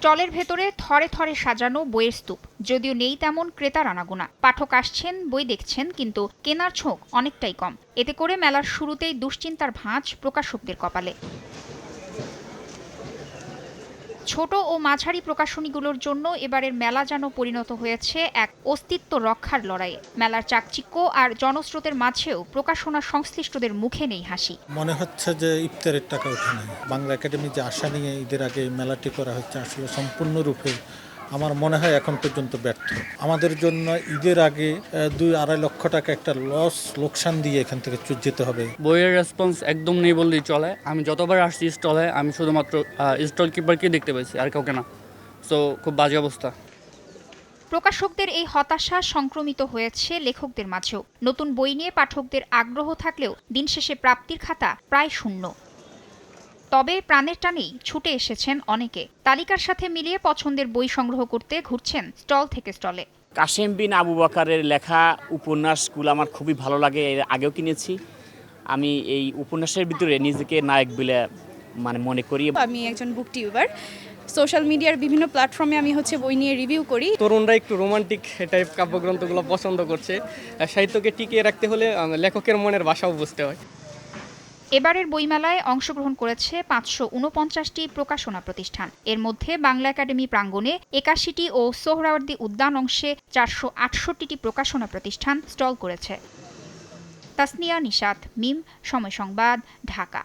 স্টলের ভেতরে থরে থরে সাজানো বইয়ের স্তূপ, যদিও নেই তেমন ক্রেতার আনাগোনা। পাঠক আসছেন, বই দেখছেন, কিন্তু কেনার ঝোঁক অনেকটাই কম। এতে করে মেলার শুরুতেই দুশ্চিন্তার ভাঁজ প্রকাশকদের কপালে। ছোট ও মাঝারি প্রকাশনীগুলোর জন্য এবারের মেলা যেন পরিণত হয়েছে এক অস্তিত্ব রক্ষার লড়াইয়ে। মেলার চাকচিক্য আর জনস্রোতের মাঝেও প্রকাশনা সংশ্লিষ্টদের মুখে নেই হাসি। মনে হচ্ছে যে ইফতারের টাকা ওঠে নাই। বাংলা একাডেমি যে আশা নিয়ে ঈদের আগে মেলাটি করা হচ্ছে, আসলে সম্পূর্ণরূপে আমার মনে হয় এখন পর্যন্ত ব্যর্থ। আমাদের জন্য ঈদের আগে 2-2.5 লক্ষ টাকা একটা লোকসান দিয়ে এখান থেকে যেতে হবে। বইয়ের রেসপন্স একদম নেই বললেই চলে। আমি যতবার আসছি স্টলে, আমি শুধুমাত্র স্টল কিপারকে দেখতে পেয়েছি, আর কাউকে না। সো খুব বাজে অবস্থা। প্রকাশকদের এই হতাশা সংক্রমিত হয়েছে লেখকদের মাঝেও। নতুন বই নিয়ে পাঠকদের আগ্রহ থাকলেও দিন শেষে প্রাপ্তির খাতা প্রায় শূন্য। তবে প্রাণের টানেই ছুটে এসেছেন অনেকে। তালিকার সাথে মিলিয়ে পছন্দের বই সংগ্রহ করতে ঘুরছেন স্টল থেকে স্টলে। কাশেম বিন আবু বকরের লেখা উপন্যাসগুলো আমার খুবই ভালো লাগে, এর আগেও কিনেছি। আমি এই উপন্যাসের ভিতরে নিজেকে নায়ক বলে মনে করি। আমি একজন বুক টিউবার। সোশ্যাল মিডিয়ার বিভিন্ন প্ল্যাটফর্মে আমি বই নিয়ে রিভিউ করি। তরুণরা একটু রোমান্টিক টাইপ কাব্যগ্রন্থগুলো পছন্দ করছে। সাহিত্যকে টিকিয়ে রাখতে হলে লেখকের মনের ভাষাও বুঝতে হয়। এবারের বইমেলায় অংশগ্রহণ করেছে 549টি প্রকাশনা প্রতিষ্ঠান। এর মধ্যে বাংলা একাডেমি প্রাঙ্গণে 81টি ও সোহরাওয়ার্দী উদ্যান অংশে 468টি প্রকাশনা প্রতিষ্ঠান স্টল করেছে। তাসনিয়া নিশাত, মিম, সময় সংবাদ, ঢাকা।